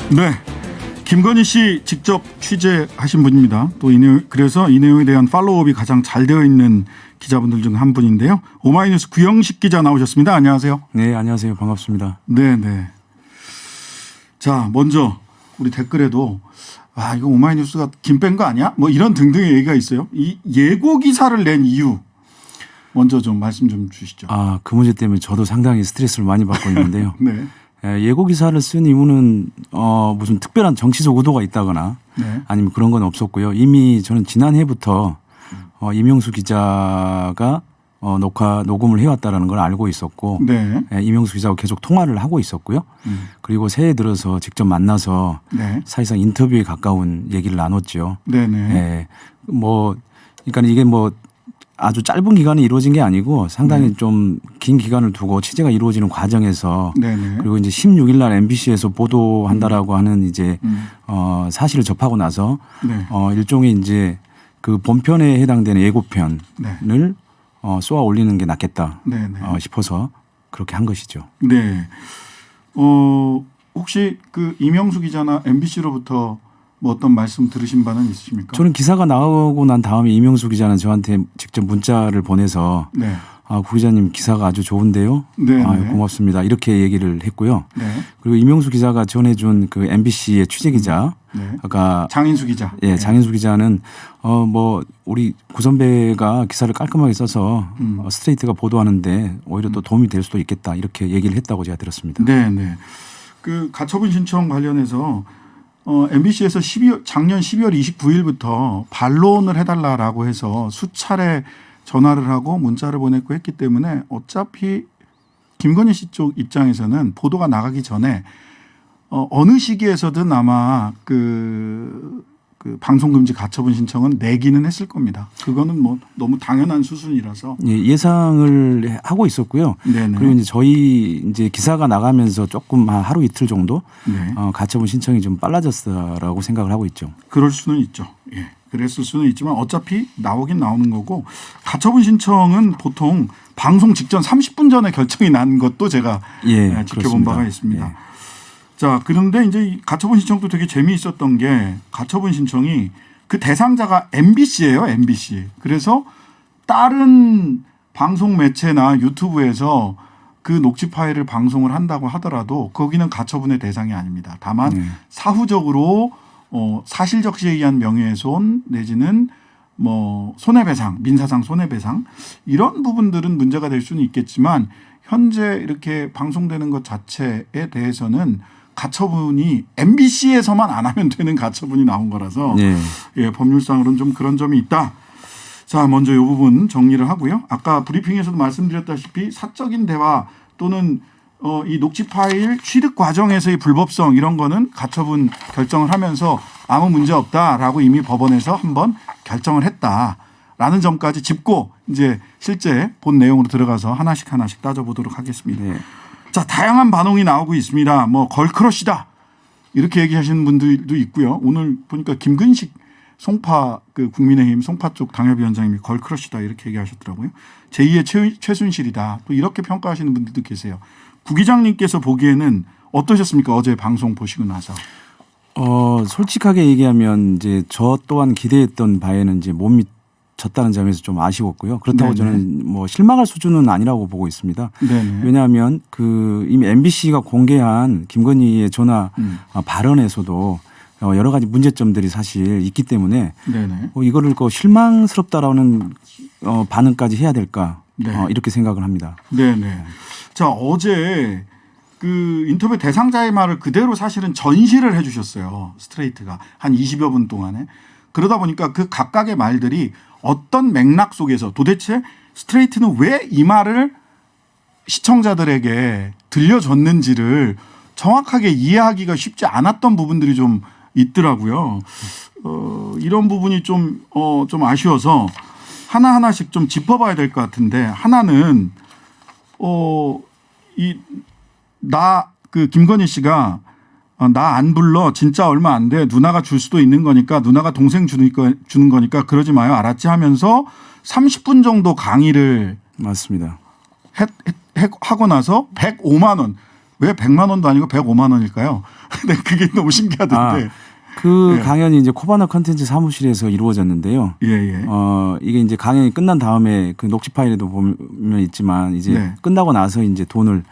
네, 김건희 씨 직접 취재하신 분입니다. 또 그래서 이 내용에 대한 팔로우업이 가장 잘 되어 있는 기자분들 중 한 분인데요. 오마이뉴스 구영식 기자 나오셨습니다. 안녕하세요. 네, 안녕하세요. 반갑습니다. 네, 네. 자, 먼저 우리 댓글에도 이거 오마이뉴스가 김 뺀 거 아니야? 뭐 이런 등등의 얘기가 있어요. 이 예고 기사를 낸 이유 먼저 좀 말씀 좀 주시죠. 그 문제 때문에 저도 상당히 스트레스를 많이 받고 있는데요. 네. 예고 기사를 쓴 이유는 무슨 특별한 정치적 의도가 있다거나 네. 아니면 그런 건 없었고요. 이미 저는 지난해부터 이명수 기자가 녹음을 해왔다라는 걸 알고 있었고 네. 이명수 기자하고 계속 통화를 하고 있었고요. 그리고 새해 들어서 직접 만나서 네. 사실상 인터뷰에 가까운 얘기를 나눴죠. 네네. 그러니까 이게 아주 짧은 기간에 이루어진 게 아니고 상당히 좀 긴 기간을 두고 취재가 이루어지는 과정에서 네네. 그리고 이제 16일 날 MBC에서 보도한다라고 하는 이제 사실을 접하고 나서 네. 일종의 이제 그 본편에 해당되는 예고편을 네. 쏘아 올리는 게 낫겠다 네네. 싶어서 그렇게 한 것이죠. 네. 혹시 그 이명수 기자나 MBC로부터 뭐 어떤 말씀 들으신 바는 있으십니까? 저는 기사가 나오고 난 다음에 이명수 기자는 저한테 직접 문자를 보내서 네. 구 기자님 기사가 아주 좋은데요. 네. 고맙습니다. 이렇게 얘기를 했고요. 네. 그리고 이명수 기자가 전해준 그 MBC의 취재 기자, 네. 아까 장인수 기자. 예, 장인수 기자는 우리 구선배가 기사를 깔끔하게 써서 스트레이트가 보도하는데 오히려 또 도움이 될 수도 있겠다 이렇게 얘기를 했다고 제가 들었습니다. 네, 네. 그 가처분 신청 관련해서 MBC에서 작년 12월 29일부터 반론을 해달라라고 해서 수차례 전화를 하고 문자를 보냈고 했기 때문에 어차피 김건희 씨 쪽 입장에서는 보도가 나가기 전에 어느 시기에서든 아마 그 방송금지 가처분 신청은 내기는 했을 겁니다. 그거는 뭐 너무 당연한 수순이라서. 예상을 하고 있었고요. 네네. 그리고 이제 저희 이제 기사가 나가면서 조금 하루 이틀 정도 네. 가처분 신청이 좀 빨라졌다라고 생각을 하고 있죠. 그럴 수는 있죠. 예. 그랬을 수는 있지만 어차피 나오긴 나오는 거고 가처분 신청은 보통 방송 직전 30분 전에 결정이 난 것도 제가 지켜본 그렇습니다. 바가 있습니다. 예. 자, 그런데 이제 이 가처분 신청도 되게 재미있었던 게 가처분 신청이 그 대상자가 MBC예요, MBC. 그래서 다른 방송 매체나 유튜브에서 그 녹취 파일을 방송을 한다고 하더라도 거기는 가처분의 대상이 아닙니다. 다만 사후적으로 사실적시에 의한 명예훼손 내지는 뭐 손해배상, 민사상 손해배상 이런 부분들은 문제가 될 수는 있겠지만 현재 이렇게 방송되는 것 자체에 대해서는 가처분이 MBC에서만 안 하면 되는 가처분이 나온 거라서 예, 법률상으로는 좀 그런 점이 있다. 자, 먼저 이 부분 정리를 하고요. 아까 브리핑에서도 말씀드렸다시피 사적인 대화 또는 이 녹취 파일 취득 과정에서의 불법성 이런 거는 가처분 결정을 하면서 아무 문제 없다라고 이미 법원에서 한번 결정을 했다라는 점까지 짚고 이제 실제 본 내용으로 들어가서 하나씩 따져보도록 하겠습니다. 네. 자, 다양한 반응이 나오고 있습니다. 뭐 걸크러시다 이렇게 얘기하시는 분들도 있고요. 오늘 보니까 김근식 송파 그 국민의힘 송파 쪽 당협위원장님이 걸크러시다 이렇게 얘기하셨더라고요. 제2의 최순실이다. 또 이렇게 평가하시는 분들도 계세요. 구 기장님께서 보기에는 어떠셨습니까? 어제 방송 보시고 나서. 솔직하게 얘기하면 이제 저 또한 기대했던 바에는 이제 못 미쳤다는 점에서 좀 아쉬웠고요. 그렇다고 네네. 저는 뭐 실망할 수준은 아니라고 보고 있습니다. 네네. 왜냐하면 그 이미 MBC가 공개한 김건희의 전화 발언에서도 여러 가지 문제점들이 사실 있기 때문에 네네. 이거를 실망스럽다라는 반응까지 해야 될까 이렇게 생각을 합니다. 네네. 자, 어제 그 인터뷰 대상자의 말을 그대로 사실은 전시를 해 주셨어요. 스트레이트가 한 20여 분 동안에. 그러다 보니까 그 각각의 말들이 어떤 맥락 속에서 도대체 스트레이트는 왜 이 말을 시청자들에게 들려줬는지를 정확하게 이해하기가 쉽지 않았던 부분들이 좀 있더라고요. 이런 부분이 좀 아쉬워서 하나하나씩 좀 짚어봐야 될 것 같은데 하나는 그 김건희 씨가 나 안 불러 진짜 얼마 안 돼 누나가 줄 수도 있는 거니까 누나가 동생 주는 거니까 그러지 마요 알았지 하면서 30분 정도 강의를 맞습니다. 하고 나서 105만 원 왜 100만 원도 아니고 105만 원일까요? 근데 그게 너무 신기하던데. 그 예. 강연이 이제 코바나 컨텐츠 사무실에서 이루어졌는데요. 예, 예. 이게 이제 강연이 끝난 다음에 그 녹취 파일에도 보면 있지만 이제 네. 끝나고 나서 이제 돈을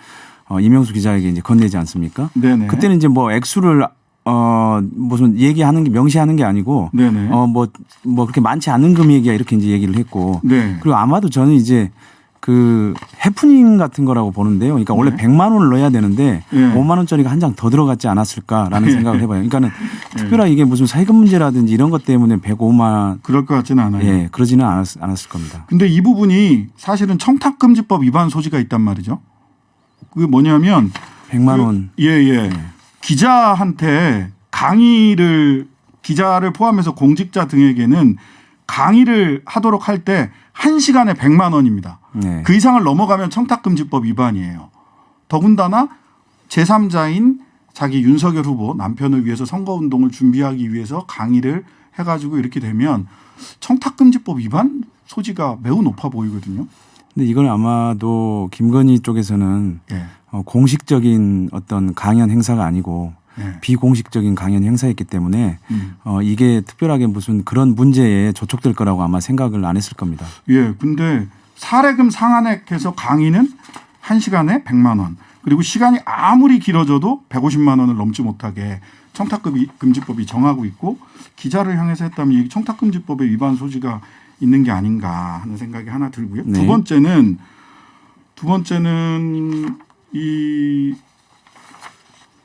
이명수 기자에게 이제 건네지 않습니까? 네네. 그때는 이제 뭐 액수를 무슨 얘기하는 게 명시하는 게 아니고 네네. 뭐 그렇게 많지 않은 금액이야 이렇게 이제 얘기를 했고 네. 그리고 아마도 저는 이제 그 해프닝 같은 거라고 보는데요. 그러니까 원래 네. 100만 원을 넣어야 되는데 네. 5만 원짜리가 한 장 더 들어갔지 않았을까라는 네. 생각을 해봐요. 그러니까는 특별하게 이게 무슨 세금 문제라든지 이런 것 때문에 105만 그럴 것 같지는 않아요. 예, 그러지는 않았을 겁니다. 근데 이 부분이 사실은 청탁금지법 위반 소지가 있단 말이죠. 그게 뭐냐면 100만 원. 예. 기자한테 기자를 포함해서 공직자 등에게는 강의를 하도록 할 때 1시간에 100만 원입니다. 네. 그 이상을 넘어가면 청탁금지법 위반이에요. 더군다나 제3자인 자기 윤석열 후보 남편을 위해서 선거운동을 준비하기 위해서 강의를 해가지고 이렇게 되면 청탁금지법 위반 소지가 매우 높아 보이거든요. 근데 이건 아마도 김건희 쪽에서는 예. 공식적인 어떤 강연 행사가 아니고 예. 비공식적인 강연 행사였기 때문에 이게 특별하게 무슨 그런 문제에 저촉될 거라고 아마 생각을 안 했을 겁니다. 예. 근데 사례금 상한액해서 강의는 1시간에 100만 원. 그리고 시간이 아무리 길어져도 150만 원을 넘지 못하게 청탁금지법이 정하고 있고 기자를 향해서 했다면 이 청탁금지법의 위반 소지가 있는 게 아닌가 하는 생각이 하나 들고요. 네. 두 번째는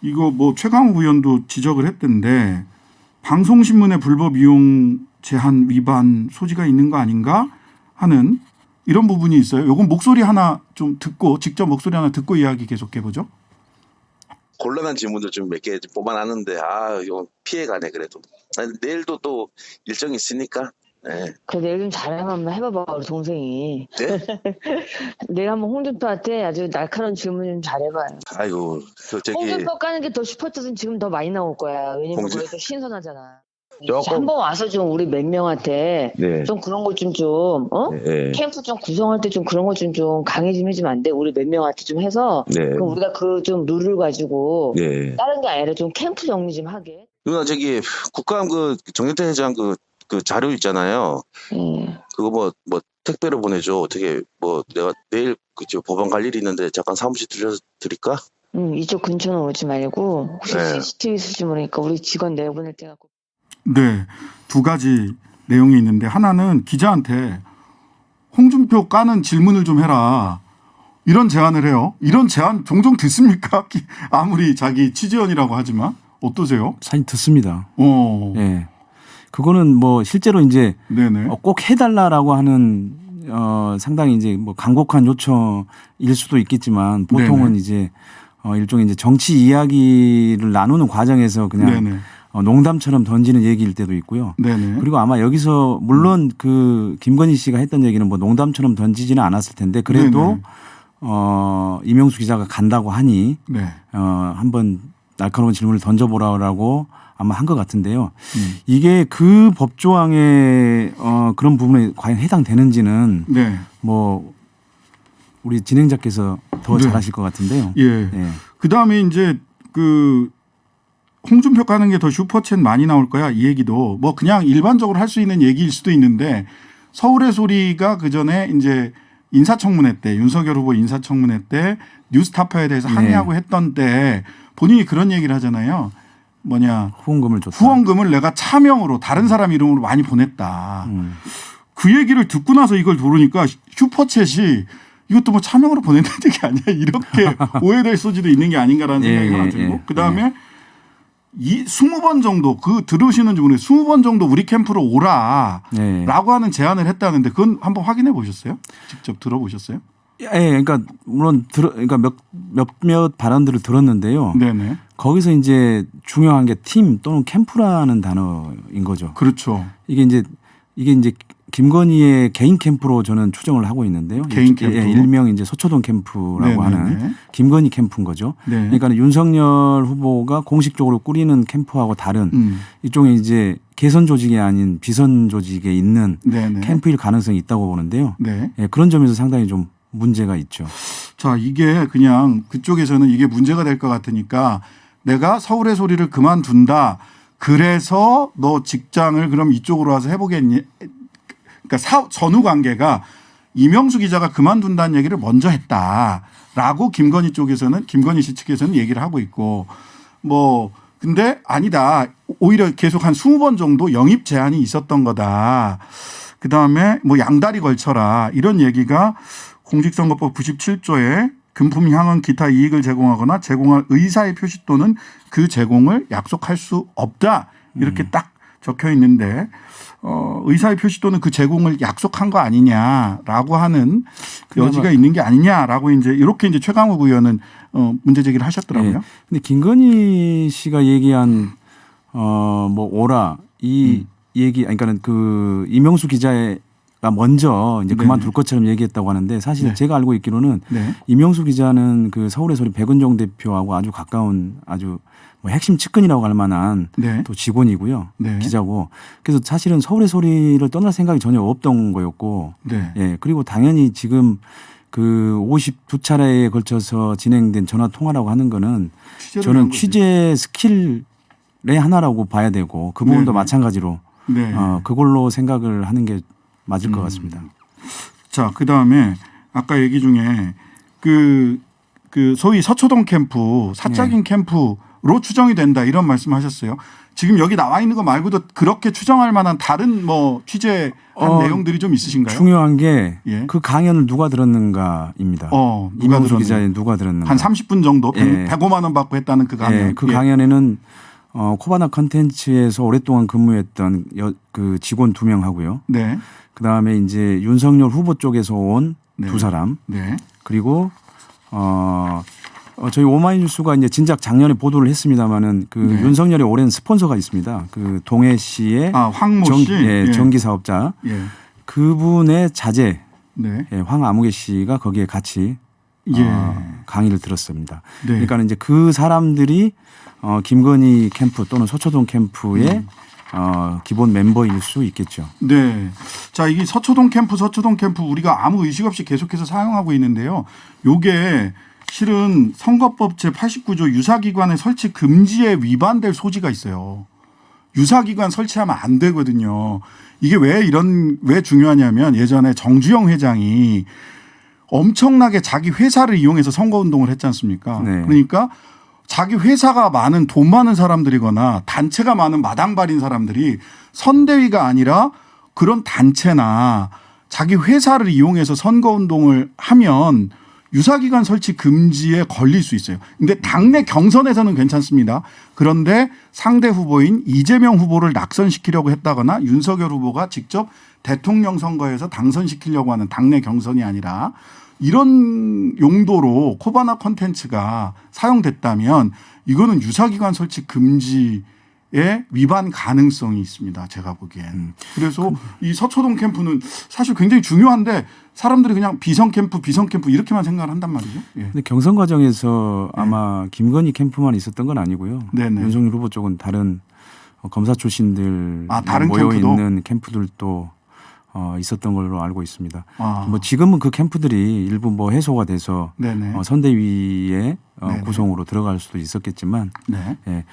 이거 뭐 최강욱 의원도 지적을 했던데 방송신문의 불법 이용 제한 위반 소지가 있는 거 아닌가 하는 이런 부분이 있어요. 이건 목소리 하나 좀 듣고 직접 목소리 하나 듣고 이야기 계속해 보죠. 곤란한 질문도 좀 몇 개 뽑아놨는데 이거 피해가네 그래도. 내일도 또 일정이 있으니까. 네. 그래 내일 좀 잘하면 한번 해봐봐 우리 동생이. 네? 내일 한번 홍준표한테 아주 날카로운 질문 좀 잘해봐요. 아이고 홍준표 까는 게 더 슈퍼챗은 지금 더 많이 나올 거야. 왜냐면 홍준- 그게 더 신선하잖아. 조금- 한번 와서 좀 우리 몇 명한테 네. 좀 그런 것 좀 네. 캠프 좀 구성할 때 좀 그런 것 좀 강의 좀 해주면 안 돼? 우리 몇 명한테 좀 해서 네. 그럼 우리가 그 좀 룰을 가지고 네. 다른 게 아니라 좀 캠프 정리 좀 하게. 누나 국감 정경태 회장 그 자료 있잖아요. 그거 뭐 택배로 보내줘. 어떻게 내가 내일 저 법원 갈 일이 있는데 잠깐 사무실 들려서 드릴까? 이쪽 근처는 오지 말고 혹시 네. CCTV 있을지 모르니까 우리 직원 내보낼 때 갖고. 네. 두 가지 내용이 있는데 하나는 기자한테 홍준표 까는 질문을 좀 해라. 이런 제안을 해요. 이런 제안 종종 듣습니까? 아무리 자기 취재원이라고 하지만 어떠세요? 사실 듣습니다. 네. 그거는 뭐 실제로 이제 네네. 꼭 해달라라고 하는 상당히 이제 뭐 간곡한 요청일 수도 있겠지만 보통은 네네. 이제 일종의 이제 정치 이야기를 나누는 과정에서 그냥 네네. 농담처럼 던지는 얘기일 때도 있고요. 네네. 그리고 아마 여기서 물론 그 김건희 씨가 했던 얘기는 뭐 농담처럼 던지지는 않았을 텐데 그래도 이명수 기자가 간다고 하니 네. 한번 날카로운 질문을 던져보라고 아마 한 것 같은데요. 이게 그 법조항에 그런 부분에 과연 해당되는지는 네. 뭐 우리 진행자께서 더 네. 잘하실 것 같은데요. 예. 네. 그 다음에 이제 그 홍준표 까는 게 더 슈퍼챗 많이 나올 거야 이 얘기도 뭐 그냥 일반적으로 할 수 있는 얘기일 수도 있는데 서울의 소리가 그 전에 이제 인사청문회 때 윤석열 후보 인사청문회 때 뉴스타파에 대해서 항의하고 했던 때 본인이 그런 얘기를 하잖아요. 후원금을 줬다. 후원금을 내가 차명으로 다른 사람 이름으로 많이 보냈다. 그 얘기를 듣고 나서 이걸 들으니까 슈퍼챗이 이것도 뭐 차명으로 보낸다는 얘기 아니야. 이렇게 오해될 소지도 있는 게 아닌가라는 생각이 하나 들고 그다음에 20번 정도 들으시는지 모르겠어요. 20번 정도 우리 캠프로 오라라고 하는 제안을 했다는데 그건 한번 확인해 보셨어요? 직접 들어보셨어요? 그러니까 물론 그러니까 몇몇 발언들을 들었는데요. 네네. 거기서 이제 중요한 게 팀 또는 캠프라는 단어인 거죠. 그렇죠. 이게 이제 김건희의 개인 캠프로 저는 추정을 하고 있는데요. 개인 캠프. 일명 이제 서초동 캠프라고 하는 김건희 캠프인 거죠. 네. 그러니까 윤석열 후보가 공식적으로 꾸리는 캠프하고 다른 이쪽에 이제 개선 조직이 아닌 비선 조직에 있는 네네. 캠프일 가능성이 있다고 보는데요. 네. 그런 점에서 상당히 좀 문제가 있죠. 자, 이게 그냥 그쪽에서는 이게 문제가 될 것 같으니까 내가 서울의 소리를 그만둔다. 그래서 너 직장을 그럼 이쪽으로 와서 해보겠니? 그러니까 전후 관계가 이명수 기자가 그만둔다는 얘기를 먼저 했다라고 김건희 씨 측에서는 얘기를 하고 있고 뭐 근데 아니다. 오히려 계속 한 20번 정도 영입 제한이 있었던 거다. 그다음에 뭐 양다리 걸쳐라. 이런 얘기가 공직선거법 97조에 금품 향응 기타 이익을 제공하거나 제공할 의사의 표시 또는 그 제공을 약속할 수 없다. 이렇게 딱 적혀 있는데 의사의 표시 또는 그 제공을 약속한 거 아니냐라고 하는 여지가 있는 게 아니냐라고 이렇게 최강욱 의원은 문제 제기를 하셨더라고요. 네. 근데 김건희 씨가 얘기한 뭐 오라 이 얘기 그러니까는 그 이명수 기자가 먼저 이제 그만둘 것처럼 얘기했다고 하는데 사실 네. 제가 알고 있기로는 네. 이명수 기자는 그 서울의 소리 백은종 대표하고 아주 가까운 아주 뭐 핵심 측근이라고 할 만한 네. 또 직원이고요. 네. 기자고. 그래서 사실은 서울의 소리를 떠날 생각이 전혀 없던 거였고 네. 예. 그리고 당연히 지금 그 52차례에 걸쳐서 진행된 전화 통화라고 하는 거는 저는 취재 스킬의 하나라고 봐야 되고 그 부분도 네네. 마찬가지로 네. 그걸로 생각을 하는 게 맞을 것 같습니다. 자, 그다음에 아까 얘기 중에 그 소위 서초동 캠프 사적인 캠프로 추정이 된다 이런 말씀하셨어요. 지금 여기 나와 있는 거 말고도 그렇게 추정할 만한 다른 뭐 취재한 내용들이 좀 있으신가요? 중요한 게 그 예. 강연을 누가 들었는가입니다. 누가 이명수 들었는가? 기자의 누가 들었는가. 한 30분 정도 예. 105만 원 받고 했다는 그 강연. 예, 그 강연에는 코바나 컨텐츠에서 오랫동안 근무했던 그 직원 2명 하고요. 네. 그다음에 이제 윤석열 후보 쪽에서 온 네. 2사람 네. 그리고 저희 오마이뉴스가 이제 진작 작년에 보도를 했습니다마는 그 네. 윤석열의 오랜 스폰서가 있습니다. 그 동해시의 황모 씨. 예. 전기 사업자 예. 그분의 자제 네. 황아무개 씨가 거기에 같이 예. 강의를 들었습니다. 네. 그러니까 이제 그 사람들이 김건희 캠프 또는 서초동 캠프의 기본 멤버일 수 있겠죠. 네. 자, 이게 서초동 캠프 우리가 아무 의식 없이 계속해서 사용하고 있는데요. 요게 실은 선거법 제89조 유사기관의 설치 금지에 위반될 소지가 있어요. 유사기관 설치하면 안 되거든요. 이게 왜 중요하냐면 예전에 정주영 회장이 엄청나게 자기 회사를 이용해서 선거운동을 했지 않습니까? 네. 그러니까 자기 회사가 많은 돈 많은 사람들이거나 단체가 많은 마당발인 사람들이 선대위가 아니라 그런 단체나 자기 회사를 이용해서 선거운동을 하면 유사기관 설치 금지에 걸릴 수 있어요. 근데 당내 경선에서는 괜찮습니다. 그런데 상대 후보인 이재명 후보를 낙선시키려고 했다거나 윤석열 후보가 직접 대통령 선거에서 당선시키려고 하는 당내 경선이 아니라 이런 용도로 코바나 콘텐츠가 사용됐다면 이거는 유사기관 설치 금지에 위반 가능성이 있습니다. 제가 보기엔. 그래서 이 서초동 캠프는 사실 굉장히 중요한데 사람들이 그냥 비선 캠프 이렇게만 생각을 한단 말이죠. 예. 근데 경선 과정에서 아마 김건희 캠프만 있었던 건 아니고요. 네네. 윤석열 후보 쪽은 다른 검사 출신들 다른 모여 캠프도? 있는 캠프들도 있었던 걸로 알고 있습니다. 아. 지금은 그 캠프들이 일부 해소가 돼서 네네. 선대위의 네네. 구성으로 들어갈 수도 있었겠지만, 네. 예.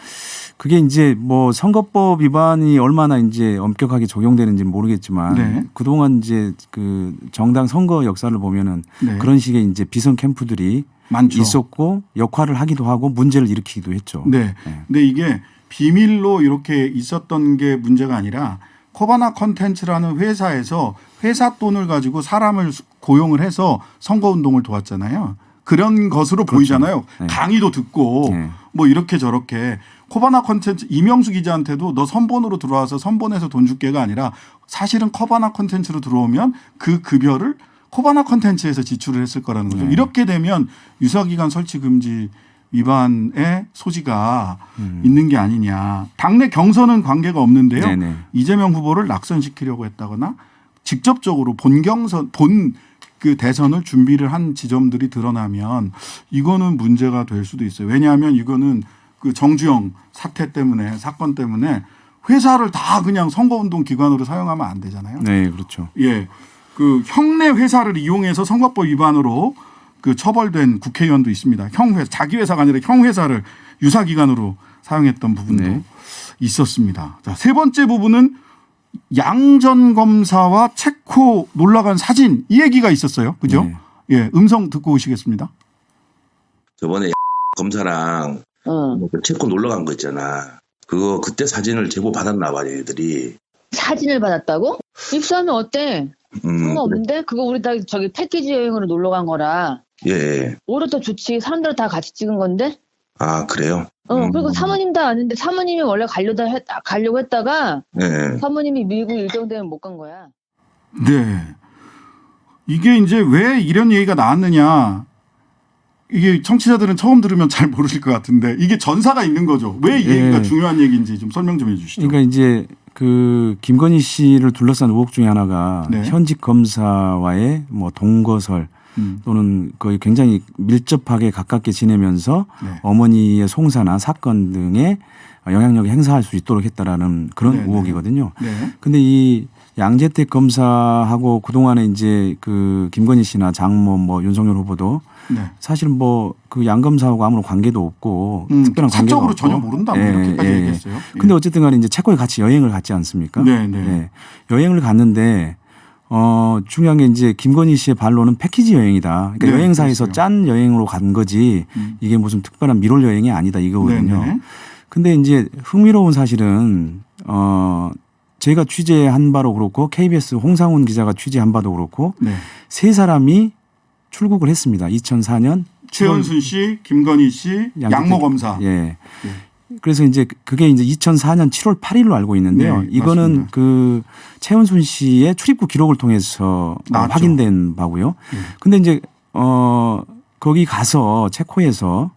그게 이제 선거법 위반이 얼마나 이제 엄격하게 적용되는지는 모르겠지만, 네. 그동안 이제 그 정당 선거 역사를 보면은 네. 그런 식의 이제 비선 캠프들이 많죠. 있었고 역할을 하기도 하고 문제를 일으키기도 했죠. 네. 네. 근데 이게 비밀로 이렇게 있었던 게 문제가 아니라 코바나 컨텐츠라는 회사에서 회사 돈을 가지고 사람을 고용을 해서 선거운동을 도왔잖아요. 그런 것으로 그렇죠. 보이잖아요. 네. 강의도 듣고 네. 뭐 이렇게 저렇게 코바나 컨텐츠 이명수 기자한테도 너 선본으로 들어와서 선본에서 돈 줄게가 아니라 사실은 코바나 컨텐츠로 들어오면 그 급여를 코바나 컨텐츠에서 지출을 했을 거라는 거죠. 네. 이렇게 되면 유사기관 설치 금지 위반의 소지가 있는 게 아니냐. 당내 경선은 관계가 없는데요. 네네. 이재명 후보를 낙선시키려고 했다거나 직접적으로 본 그 대선을 준비를 한 지점들이 드러나면 이거는 문제가 될 수도 있어요. 왜냐하면 이거는 그 정주영 사건 때문에 회사를 다 그냥 선거운동 기관으로 사용하면 안 되잖아요. 네, 그렇죠. 예. 그 형내 회사를 이용해서 선거법 위반으로 그 처벌된 국회의원도 있습니다. 형 회사, 자기 회사가 아니라 형 회사를 유사 기관으로 사용했던 부분도 네. 있었습니다. 자, 세 번째 부분은 양 전 검사와 체코 놀러 간 사진 이 얘기가 있었어요. 그죠? 네. 예, 음성 듣고 오시겠습니다. 저번에 검사랑 뭐그 체코 놀러 간 거 있잖아. 그거 그때 사진을 제보 받았나 봐 얘들이. 사진을 받았다고? 입수하면 어때? 상관없는데? 그거 우리 다 저기 패키지 여행으로 놀러 간 거라. 예. 오히려 더 좋지. 사람들 다 같이 찍은 건데? 아 그래요? 그리고 사모님 다 아는데 사모님이 원래 가려고 했다가 네. 사모님이 미국 일정 때문에 못 간 거야. 네. 이게 이제 왜 이런 얘기가 나왔느냐. 이게 청취자들은 처음 들으면 잘 모르실 것 같은데 이게 전사가 있는 거죠. 왜 이 얘기가 중요한 얘기인지 좀 설명 좀 해 주시죠. 그러니까 이제 그 김건희 씨를 둘러싼 의혹 중에 하나가 네. 현직 검사와의 뭐 동거설 또는 거의 굉장히 밀접하게 가깝게 지내면서 네. 어머니의 송사나 사건 등에 영향력을 행사할 수 있도록 했다라는 그런 네, 의혹이거든요. 네. 근데 이 양재택 검사하고 그동안에 이제 그 김건희 씨나 장모 뭐 윤석열 후보도 네. 사실 뭐 그 양 검사하고 아무런 관계도 없고 특별한 관계가 사적으로 없고. 전혀 모른다. 뭐 예, 이렇게까지 예. 얘기했어요. 예. 근데 어쨌든 간에 이제 체코에 같이 여행을 갔지 않습니까? 네, 네. 예. 여행을 갔는데 중요한 게 이제 김건희 씨의 반론은 패키지 여행이다. 그러니까 네, 여행사에서 그렇죠. 짠 여행으로 간 거지 이게 무슨 특별한 미롤 여행이 아니다 이거거든요. 네, 네. 근데 이제 흥미로운 사실은 제가 취재한 바로 그렇고 KBS 홍상훈 기자가 취재한 바도 그렇고 네. 세 사람이 출국을 했습니다. 2004년 최은순 씨, 김건희 씨, 양모 검사. 예. 그래서 이제 그게 이제 2004년 7월 8일로 알고 있는데요. 네, 이거는 맞습니다. 그 최은순 씨의 출입국 기록을 통해서 나왔죠. 확인된 바고요. 근데 이제 거기 가서 체코에서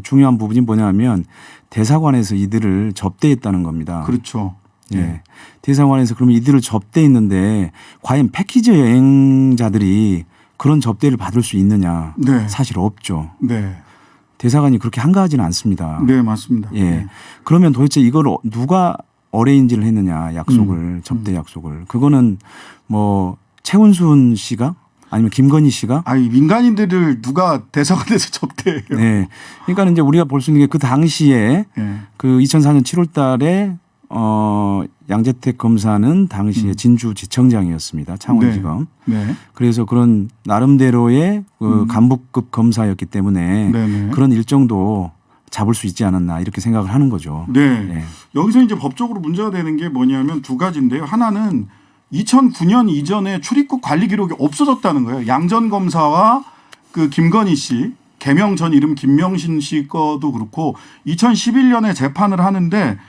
중요한 부분이 뭐냐면 대사관에서 이들을 접대했다는 겁니다. 그렇죠. 예. 대사관에서 그러면 이들을 접대했는데 과연 패키지 여행자들이 그런 접대를 받을 수 있느냐? 네. 사실 없죠. 네. 대사관이 그렇게 한가하지는 않습니다. 네, 맞습니다. 예. 네. 그러면 도대체 이걸 누가 어레인지를 했느냐? 약속을 접대 약속을. 그거는 뭐 최은순 씨가 아니면 김건희 씨가 아니 민간인들을 누가 대사관에서 접대해요? 네. 그러니까 이제 우리가 볼 수 있는 게 그 당시에 네. 그 2004년 7월 달에 양재택 검사는 당시에 진주지청장이었습니다. 창원지검. 네. 그래서 그런 나름대로의 그 간부급 검사였기 때문에 네네. 그런 일정도 잡을 수 있지 않았나 이렇게 생각을 하는 거죠. 네. 예. 여기서 이제 법적으로 문제가 되는 게 뭐냐면 두 가지인데요. 하나는 2009년 이전에 출입국 관리 기록이 없어졌다는 거예요. 양 전 검사와 그 김건희 씨, 개명 전 이름 김명신 씨 거도 그렇고 2011년에 재판을 하는데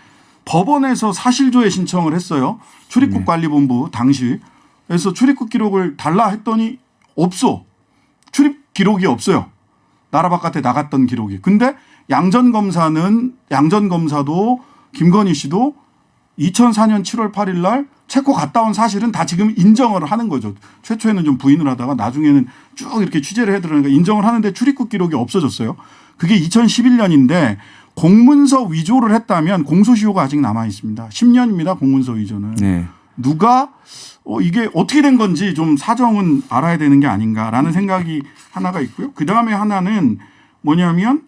법원에서 사실조회 신청을 했어요. 출입국관리본부 당시. 그래서 출입국 기록을 달라 했더니 없어. 출입 기록이 없어요. 나라 바깥에 나갔던 기록이. 근데 양 전 검사도 김건희 씨도 2004년 7월 8일 날 체코 갔다 온 사실은 다 지금 인정을 하는 거죠. 최초에는 좀 부인을 하다가 나중에는 쭉 이렇게 취재를 해드리니까 인정을 하는데 출입국 기록이 없어졌어요. 그게 2011년인데 공문서 위조를 했다면 공소시효가 아직 남아 있습니다. 10년입니다. 공문서 위조는. 네. 누가 이게 어떻게 된 건지 좀 사정은 알아야 되는 게 아닌가라는 생각이 하나가 있고요. 그다음에 하나는 뭐냐면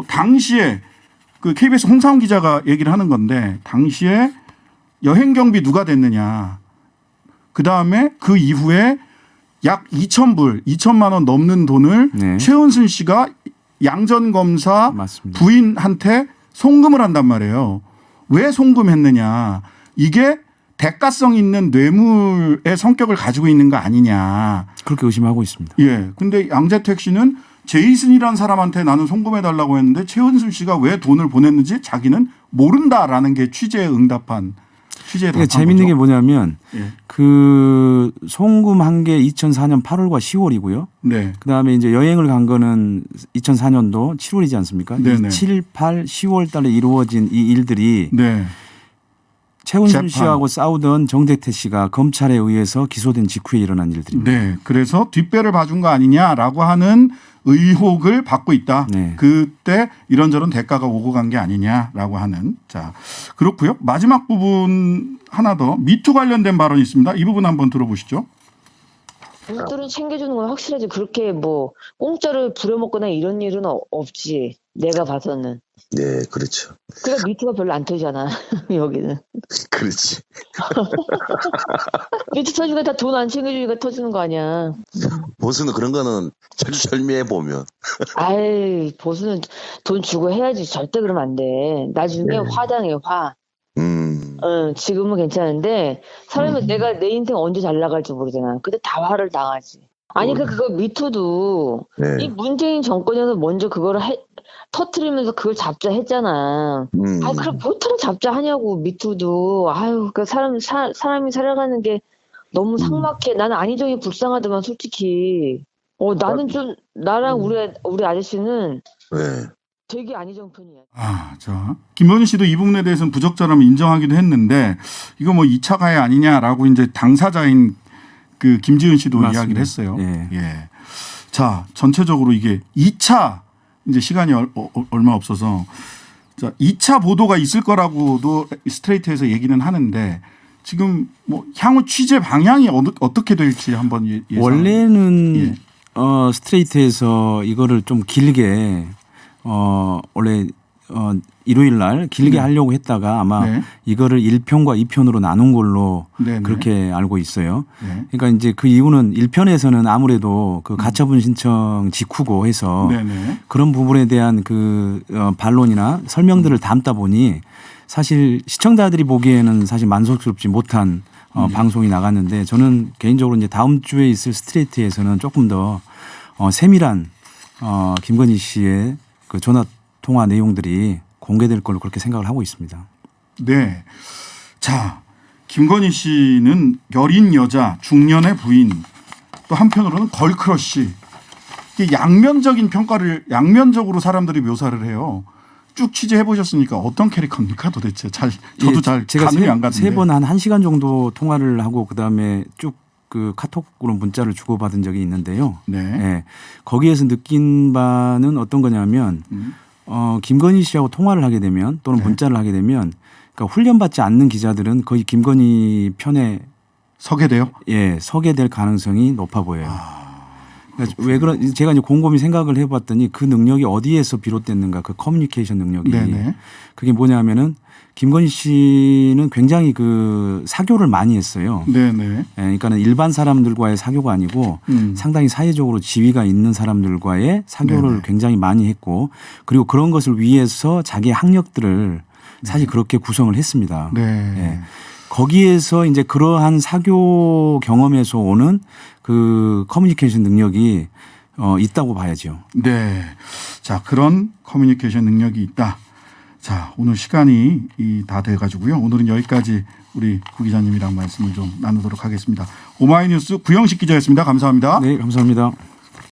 당시에 그 KBS 홍상훈 기자가 얘기를 하는 건데 당시에 여행 경비 누가 됐느냐. 그다음에 그 이후에 약 2천만 원 넘는 돈을 네. 최은순 씨가 양 전 검사 맞습니다. 부인한테 송금을 한단 말이에요. 왜 송금했느냐. 이게 대가성 있는 뇌물의 성격을 가지고 있는 거 아니냐. 그렇게 의심하고 있습니다. 예. 근데 양재택 씨는 제이슨이라는 사람한테 나는 송금해달라고 했는데 최은순 씨가 왜 돈을 보냈는지 자기는 모른다라는 게 취재에 응답한 취재에 답한 그러니까 재밌는 거죠. 게 뭐냐면 예. 그 송금한 게 2004년 8월과 10월이고요. 네. 그다음에 이제 여행을 간 거는 2004년도 7월이지 않습니까? 네네. 7, 8, 10월 달에 이루어진 이 일들이 네. 최은순 재판. 씨하고 싸우던 정대태 씨가 검찰에 의해서 기소된 직후에 일어난 일들입니다. 네. 그래서 뒷배를 봐준 거 아니냐라고 하는 의혹을 받고 있다. 네. 그때 이런저런 대가가 오고 간 게 아니냐라고 하는. 자, 그렇고요. 마지막 부분 하나 더 미투 관련된 발언이 있습니다. 이 부분 한번 들어보시죠. 물들은 챙겨주는 건 확실하지. 그렇게 뭐 공짜로 부려먹거나 이런 일은 없지. 내가 봐서는. 네, 그렇죠. 그러니까 미투가 별로 안 터지잖아. 여기는. 그렇지. 미투 터지니까 다 돈 안 챙겨주니까 터지는 거 아니야. 보수는 그런 거는 철저히 보면. 아이, 보수는 돈 주고 해야지. 절대 그러면 안 돼. 나중에 네. 화당해, 화. 지금은 괜찮은데, 사람은 내가 내 인생 언제 잘 나갈지 모르잖아. 근데 다 화를 당하지. 아니, 그거 미투도, 네. 이 문재인 정권에서 먼저 그거를 터트리면서 그걸 잡자 했잖아. 아니, 그럼 못하러 잡자 하냐고, 미투도. 아유, 그 사람이 살아가는 게 너무 삭막해. 나는 안희정이 불쌍하더만, 솔직히. 나는 좀, 나랑 우리 아저씨는 네. 되게 안희정 편이야. 자, 김건희 씨도 이 부분에 대해서는 부적절함을 인정하기도 했는데 이거 뭐 2차 가해 아니냐라고 이제 당사자인 그 김지은 씨도 맞습니다. 이야기를 했어요. 예. 예. 자, 전체적으로 이게 2차 이제 시간이 얼마 없어서 자, 2차 보도가 있을 거라고도 스트레이트에서 얘기는 하는데 지금 뭐 향후 취재 방향이 어떻게 될지 한번 예상. 원래는 예. 스트레이트에서 이거를 좀 길게 원래 일요일 날 길게 네. 하려고 했다가 아마 네. 이거를 1편과 2편으로 나눈 걸로 네네. 그렇게 알고 있어요. 네. 그러니까 이제 그 이유는 1편에서는 아무래도 그 가처분 신청 직후고 해서 네네. 그런 부분에 대한 그 반론이나 설명들을 담다 보니 사실 시청자들이 보기에는 사실 만족스럽지 못한 방송이 나갔는데 저는 개인적으로 이제 다음 주에 있을 스트레이트에서는 조금 더 세밀한 김건희 씨의 그 전화 통화 내용들이 공개될 걸로 그렇게 생각을 하고 있습니다. 네. 자, 김건희 씨는 여린 여자, 중년의 부인, 또 한편으로는 걸크러쉬. 이게 양면적으로 사람들이 묘사를 해요. 쭉 취재해 보셨으니까 어떤 캐릭터입니까 도대체? 저도 잘 제가 가늠이 안 가는데. 세 번 한 1시간 정도 통화를 하고 그다음에 쭉 그 카톡으로 문자를 주고받은 적이 있는데요. 네. 예. 거기에서 느낀 바는 어떤 거냐면 김건희 씨하고 통화를 하게 되면 또는 네. 문자를 하게 되면 그러니까 훈련받지 않는 기자들은 거의 김건희 편에 서게 돼요? 서게 될 가능성이 높아 보여요. 그러니까 제가 이제 곰곰이 생각을 해봤더니 그 능력이 어디에서 비롯됐는가 그 커뮤니케이션 능력이 네네. 그게 뭐냐면은 김건희 씨는 굉장히 그 사교를 많이 했어요. 네네. 그러니까는 일반 사람들과의 사교가 아니고 상당히 사회적으로 지위가 있는 사람들과의 사교를 네네. 굉장히 많이 했고 그리고 그런 것을 위해서 자기의 학력들을 사실 그렇게 구성을 했습니다. 네. 예. 거기에서 이제 그러한 사교 경험에서 오는 그 커뮤니케이션 능력이 있다고 봐야죠. 네. 자, 그런 커뮤니케이션 능력이 있다. 자, 오늘 시간이 다 돼가지고요. 오늘은 여기까지 우리 구 기자님이랑 말씀을 좀 나누도록 하겠습니다. 오마이뉴스 구영식 기자였습니다. 감사합니다. 네, 감사합니다.